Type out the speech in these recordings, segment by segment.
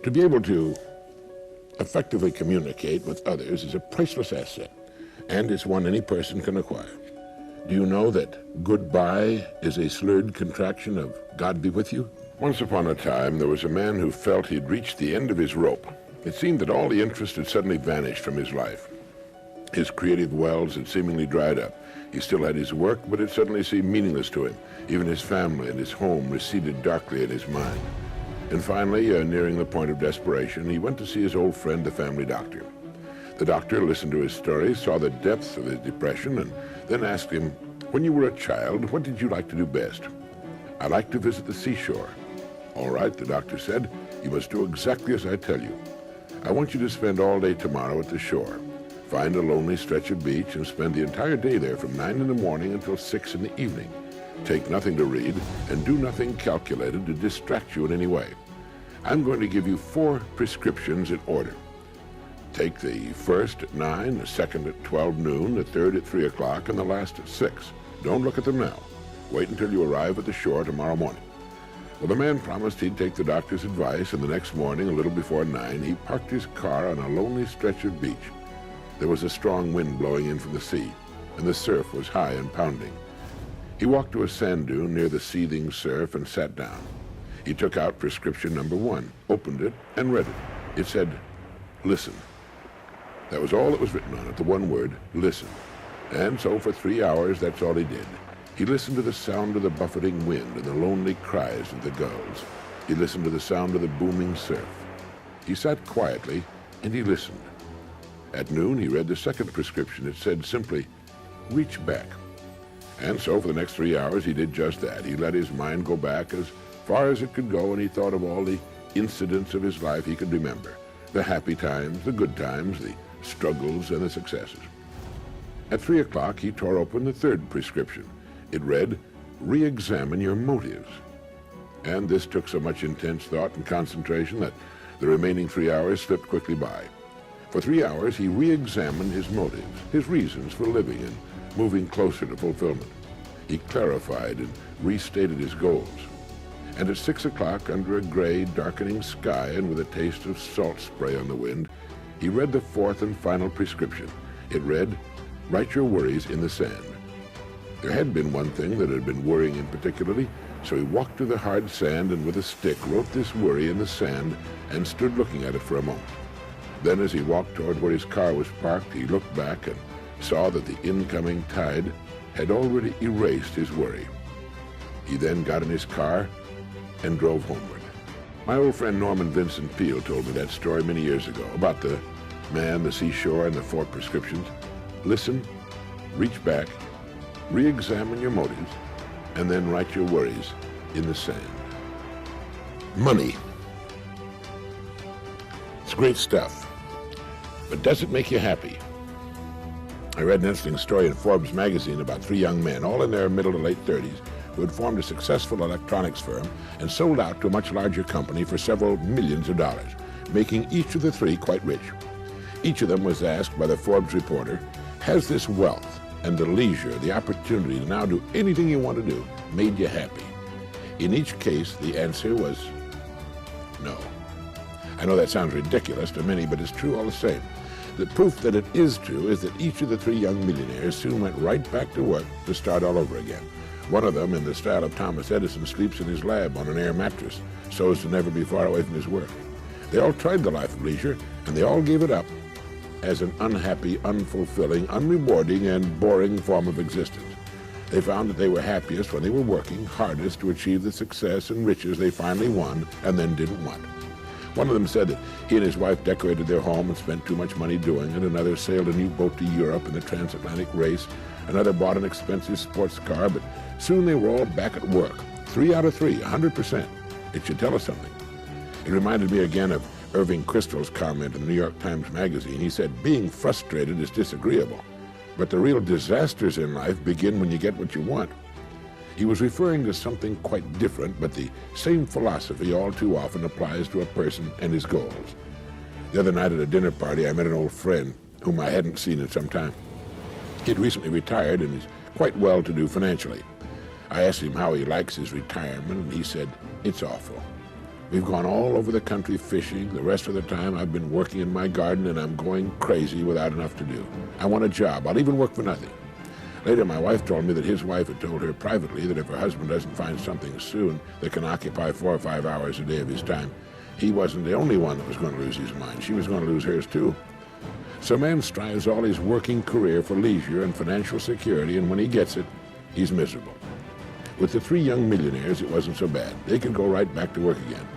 To be able to effectively communicate with others is a priceless asset, and it's one any person can acquire. Do you know that goodbye is a slurred contraction of God be with you? Once upon a time, there was a man who felt he'd reached the end of his rope. It seemed that all the interest had suddenly vanished from his life. His creative wells had seemingly dried up. He still had his work, but it suddenly seemed meaningless to him. Even his family and his home receded darkly in his mind. And finally, nearing the point of desperation, he went to see his old friend, the family doctor. The doctor listened to his story, saw the depths of his depression, and then asked him, "When you were a child, what did you like to do best?" "I like to visit the seashore." "All right," the doctor said, "you must do exactly as I tell you. I want you to spend all day tomorrow at the shore. Find a lonely stretch of beach and spend the entire day there from 9 in the morning until 6 in the evening. Take nothing to read and do nothing calculated to distract you in any way. I'm going to give you 4 prescriptions in order. Take the first at 9, the second at 12 noon, the third at 3 o'clock, and the last at 6. Don't look at them now. Wait until you arrive at the shore tomorrow morning." Well, the man promised he'd take the doctor's advice, and the next morning, a little before 9, he parked his car on a lonely stretch of beach. There was a strong wind blowing in from the sea, and the surf was high and pounding. He walked to a sand dune near the seething surf and sat down. He took out prescription number 1, opened it, and read it. It said, "Listen." That was all that was written on it, the one word, listen. And so for 3 hours, that's all he did. He listened to the sound of the buffeting wind and the lonely cries of the gulls. He listened to the sound of the booming surf. He sat quietly, and he listened. At noon, he read the second prescription. It said simply, "Reach back." And so for the next 3 hours, he did just that. He let his mind go back as far as it could go, and he thought of all the incidents of his life he could remember. The happy times, the good times, the struggles, and the successes. At 3 o'clock, he tore open the third prescription. It read, "Re-examine your motives." And this took so much intense thought and concentration that the remaining 3 hours slipped quickly by. For 3 hours, he re-examined his motives, his reasons for living and moving closer to fulfillment. He clarified and restated his goals. And at 6 o'clock, under a gray, darkening sky and with a taste of salt spray on the wind, he read the fourth and final prescription. It read, "Write your worries in the sand." There had been one thing that had been worrying him particularly, so he walked to the hard sand and with a stick wrote this worry in the sand and stood looking at it for a moment. Then as he walked toward where his car was parked, he looked back and saw that the incoming tide had already erased his worry. He then got in his car and drove homeward. My old friend Norman Vincent Peale told me that story many years ago about the man, the seashore, and the 4 prescriptions. Listen, reach back, re-examine your motives, and then write your worries in the sand. Money. It's great stuff, but does it make you happy? I read an interesting story in Forbes magazine about 3 young men, all in their middle to late 30s, who had formed a successful electronics firm and sold out to a much larger company for several millions of dollars, making each of the 3 quite rich. Each of them was asked by the Forbes reporter, "Has this wealth and the leisure, the opportunity to now do anything you want to do, made you happy?" In each case, the answer was no. I know that sounds ridiculous to many, but it's true all the same. The proof that it is true is that each of the 3 young millionaires soon went right back to work to start all over again. One of them, in the style of Thomas Edison, sleeps in his lab on an air mattress so as to never be far away from his work. They all tried the life of leisure, and they all gave it up as an unhappy, unfulfilling, unrewarding, and boring form of existence. They found that they were happiest when they were working hardest to achieve the success and riches they finally won and then didn't want. One of them said that he and his wife decorated their home and spent too much money doing it. Another sailed a new boat to Europe in the transatlantic race. Another bought an expensive sports car, but soon they were all back at work. 3 out of 3, 100%. It should tell us something. It reminded me again of Irving Kristol's comment in the New York Times Magazine. He said, "Being frustrated is disagreeable, but the real disasters in life begin when you get what you want." He was referring to something quite different, but the same philosophy all too often applies to a person and his goals. The other night at a dinner party, I met an old friend whom I hadn't seen in some time. He had recently retired and is quite well-to-do financially. I asked him how he likes his retirement, and he said, "It's awful." We've gone all over the country fishing. The rest of the time I've been working in my garden, and I'm going crazy without enough to do. I want a job. I'll even work for nothing. Later, my wife told me that his wife had told her privately that if her husband doesn't find something soon that can occupy 4 or 5 hours a day of his time, he wasn't the only one that was going to lose his mind. She was going to lose hers too. So man strives all his working career for leisure and financial security, and when he gets it, he's miserable. With the 3 young millionaires, it wasn't so bad. They could go right back to work again.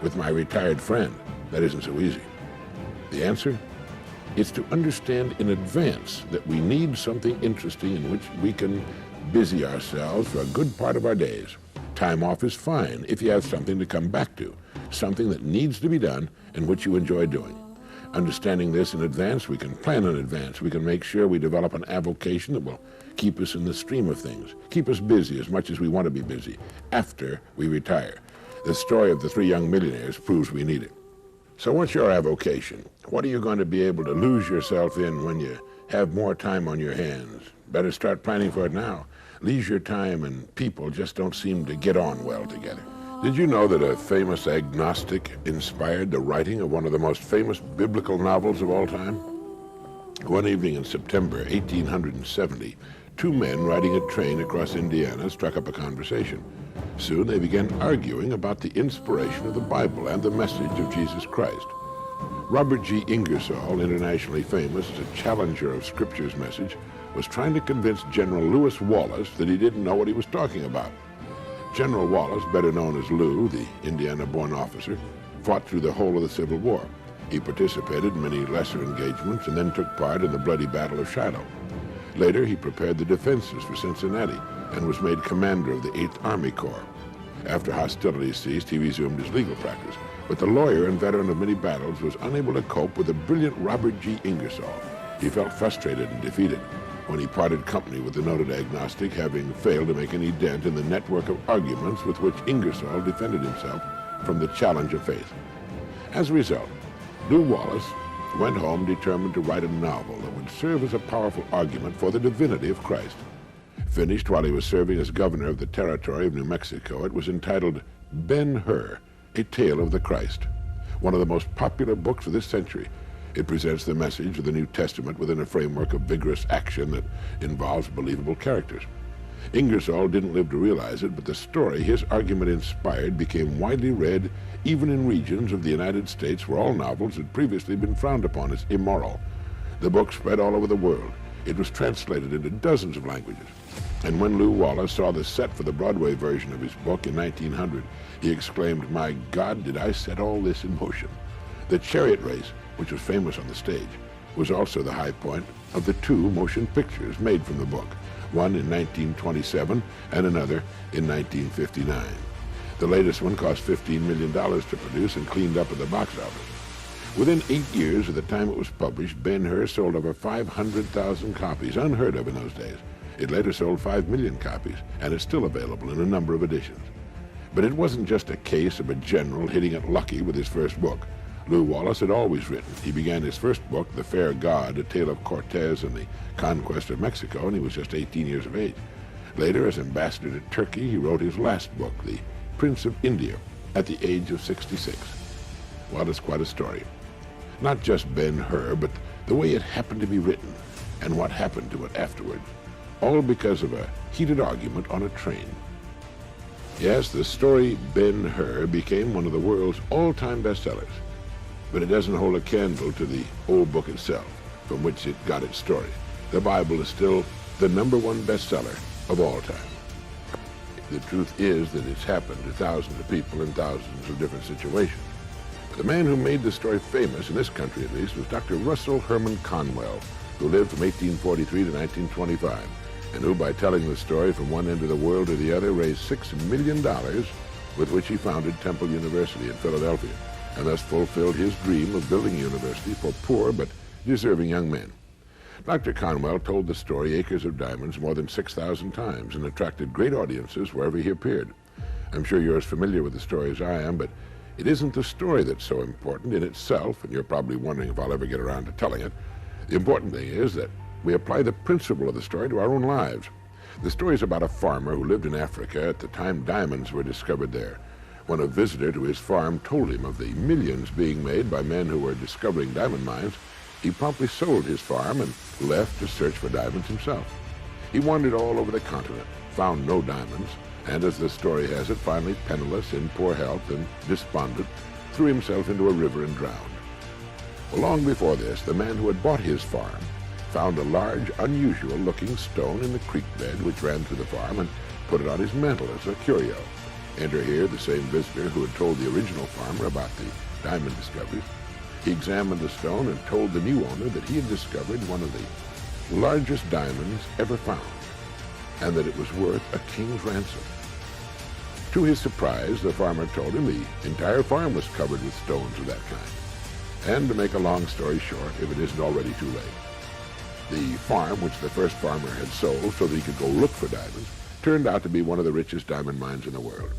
With my retired friend, that isn't so easy. The answer? It's to understand in advance that we need something interesting in which we can busy ourselves for a good part of our days. Time off is fine if you have something to come back to, something that needs to be done and which you enjoy doing. Understanding this in advance, we can plan in advance. We can make sure we develop an avocation that will keep us in the stream of things, keep us busy as much as we want to be busy after we retire. The story of the 3 young millionaires proves we need it. So what's your avocation? What are you going to be able to lose yourself in when you have more time on your hands? Better start planning for it now. Leisure time and people just don't seem to get on well together. Did you know that a famous agnostic inspired the writing of one of the most famous biblical novels of all time? One evening in September 1870, 2 men riding a train across Indiana struck up a conversation. Soon they began arguing about the inspiration of the Bible and the message of Jesus Christ. Robert G. Ingersoll, internationally famous as a challenger of Scripture's message, was trying to convince General Lewis Wallace that he didn't know what he was talking about. General Wallace, better known as Lou, the Indiana-born officer, fought through the whole of the Civil War. He participated in many lesser engagements and then took part in the bloody Battle of Shiloh. Later, he prepared the defenses for Cincinnati and was made commander of the 8th Army Corps. After hostilities ceased, he resumed his legal practice. But the lawyer and veteran of many battles was unable to cope with the brilliant Robert G. Ingersoll. He felt frustrated and defeated when he parted company with the noted agnostic, having failed to make any dent in the network of arguments with which Ingersoll defended himself from the challenge of faith. As a result, Lew Wallace went home determined to write a novel that would serve as a powerful argument for the divinity of Christ. Finished while he was serving as governor of the territory of New Mexico, it was entitled Ben-Hur, A Tale of the Christ, one of the most popular books of this century. It presents the message of the New Testament within a framework of vigorous action that involves believable characters. Ingersoll didn't live to realize it, but the story his argument inspired became widely read even in regions of the United States where all novels had previously been frowned upon as immoral. The book spread all over the world. It was translated into dozens of languages. And when Lew Wallace saw the set for the Broadway version of his book in 1900, he exclaimed, "My God, did I set all this in motion?" The chariot race, which was famous on the stage, was also the high point of the 2 motion pictures made from the book, one in 1927 and another in 1959. The latest one cost $15 million to produce and cleaned up at the box office. Within 8 years of the time it was published, Ben-Hur sold over 500,000 copies, unheard of in those days. It later sold 5 million copies, and it's still available in a number of editions. But it wasn't just a case of a general hitting it lucky with his first book. Lew Wallace had always written. He began his first book, The Fair God, A Tale of Cortez and the Conquest of Mexico, and he was just 18 years of age. Later, as ambassador to Turkey, he wrote his last book, The Prince of India, at the age of 66. Well, it's quite a story. Not just Ben-Hur, but the way it happened to be written and what happened to it afterward, all because of a heated argument on a train. Yes, the story Ben-Hur became one of the world's all-time bestsellers, but it doesn't hold a candle to the old book itself, from which it got its story. The Bible is still the #1 bestseller of all time. The truth is that it's happened to thousands of people in thousands of different situations. But the man who made the story famous, in this country at least, was Dr. Russell Herman Conwell, who lived from 1843 to 1925, and who, by telling the story from one end of the world to the other, raised $6 million, with which he founded Temple University in Philadelphia, and thus fulfilled his dream of building a university for poor but deserving young men. Dr. Conwell told the story Acres of Diamonds more than 6,000 times and attracted great audiences wherever he appeared. I'm sure you're as familiar with the story as I am, but it isn't the story that's so important in itself, and you're probably wondering if I'll ever get around to telling it. The important thing is that we apply the principle of the story to our own lives. The story is about a farmer who lived in Africa at the time diamonds were discovered there. When a visitor to his farm told him of the millions being made by men who were discovering diamond mines, he promptly sold his farm and left to search for diamonds himself. He wandered all over the continent, found no diamonds, and as the story has it, finally penniless, in poor health, and despondent, threw himself into a river and drowned. Well, long before this, the man who had bought his farm found a large, unusual-looking stone in the creek bed which ran through the farm and put it on his mantle as a curio. Enter here the same visitor who had told the original farmer about the diamond discoveries. He examined the stone and told the new owner that he had discovered one of the largest diamonds ever found, and that it was worth a king's ransom. To his surprise, the farmer told him the entire farm was covered with stones of that kind. And to make a long story short, if it isn't already too late, the farm, which the first farmer had sold so that he could go look for diamonds, turned out to be one of the richest diamond mines in the world.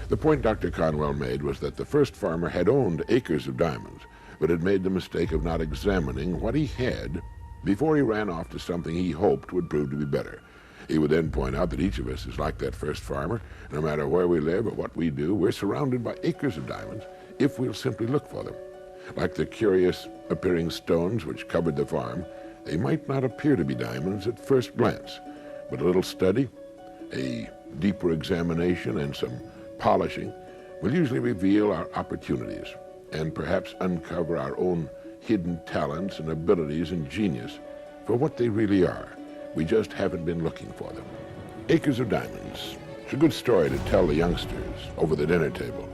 The point Dr. Conwell made was that the first farmer had owned acres of diamonds, but had made the mistake of not examining what he had before he ran off to something he hoped would prove to be better. He would then point out that each of us is like that first farmer. No matter where we live or what we do, we're surrounded by acres of diamonds if we'll simply look for them. Like the curious appearing stones which covered the farm, they might not appear to be diamonds at first glance, but a little study, a deeper examination, and some polishing will usually reveal our opportunities and perhaps uncover our own hidden talents and abilities and genius for what they really are. We just haven't been looking for them. Acres of diamonds. It's a good story to tell the youngsters over the dinner table.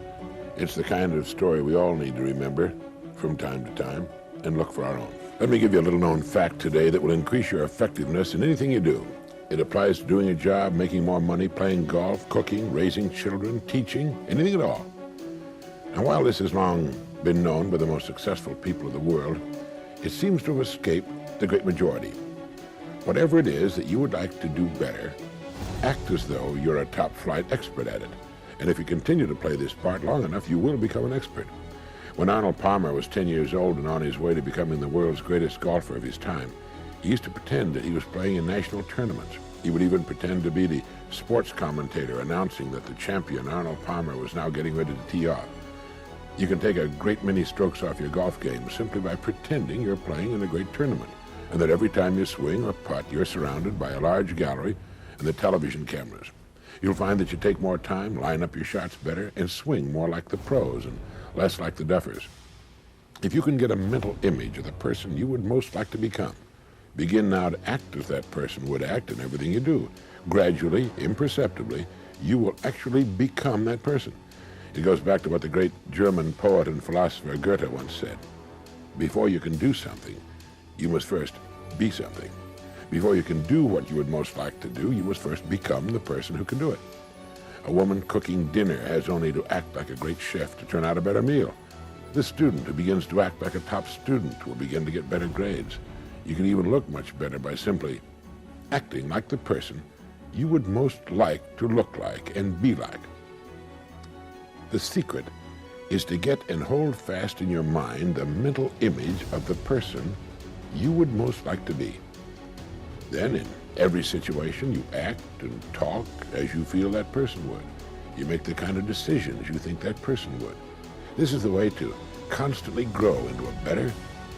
It's the kind of story we all need to remember from time to time and look for our own. Let me give you a little known fact today that will increase your effectiveness in anything you do. It applies to doing a job, making more money, playing golf, cooking, raising children, teaching, anything at all. Now, while this has long been known by the most successful people of the world, it seems to have escaped the great majority. Whatever it is that you would like to do better, act as though you're a top-flight expert at it. And if you continue to play this part long enough, you will become an expert. When Arnold Palmer was 10 years old and on his way to becoming the world's greatest golfer of his time, he used to pretend that he was playing in national tournaments. He would even pretend to be the sports commentator announcing that the champion, Arnold Palmer, was now getting ready to tee off. You can take a great many strokes off your golf game simply by pretending you're playing in a great tournament, and that every time you swing or putt, you're surrounded by a large gallery and the television cameras. You'll find that you take more time, line up your shots better, and swing more like the pros and less like the duffers. If you can get a mental image of the person you would most like to become, begin now to act as that person would act in everything you do. Gradually, imperceptibly, you will actually become that person. It goes back to what the great German poet and philosopher Goethe once said. Before you can do something, you must first be something. Before you can do what you would most like to do, you must first become the person who can do it. A woman cooking dinner has only to act like a great chef to turn out a better meal. The student who begins to act like a top student will begin to get better grades. You can even look much better by simply acting like the person you would most like to look like and be like. The secret is to get and hold fast in your mind the mental image of the person you would most like to be. Then in every situation you act and talk as you feel that person would. You make the kind of decisions you think that person would. This is the way to constantly grow into a better,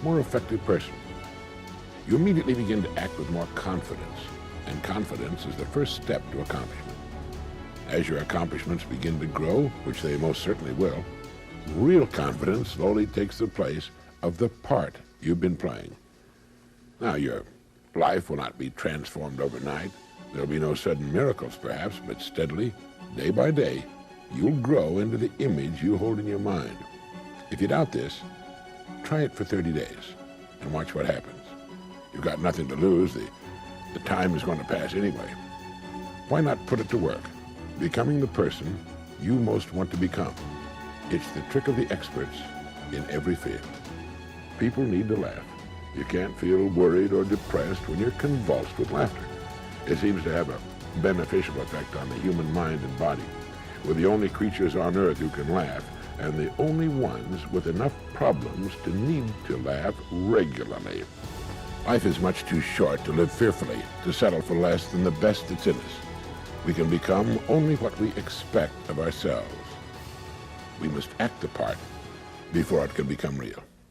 more effective person. You immediately begin to act with more confidence, and confidence is the first step to accomplishment. As your accomplishments begin to grow, which they most certainly will, real confidence slowly takes the place of the part you've been playing. Now, your life will not be transformed overnight. There'll be no sudden miracles, perhaps, but steadily, day by day, you'll grow into the image you hold in your mind. If you doubt this, try it for 30 days and watch what happens. You've got nothing to lose. The time is going to pass anyway. Why not put it to work, becoming the person you most want to become? It's the trick of the experts in every field. People need to laugh. You can't feel worried or depressed when you're convulsed with laughter. It seems to have a beneficial effect on the human mind and body. We're the only creatures on earth who can laugh, and the only ones with enough problems to need to laugh regularly. Life is much too short to live fearfully, to settle for less than the best that's in us. We can become only what we expect of ourselves. We must act the part before it can become real.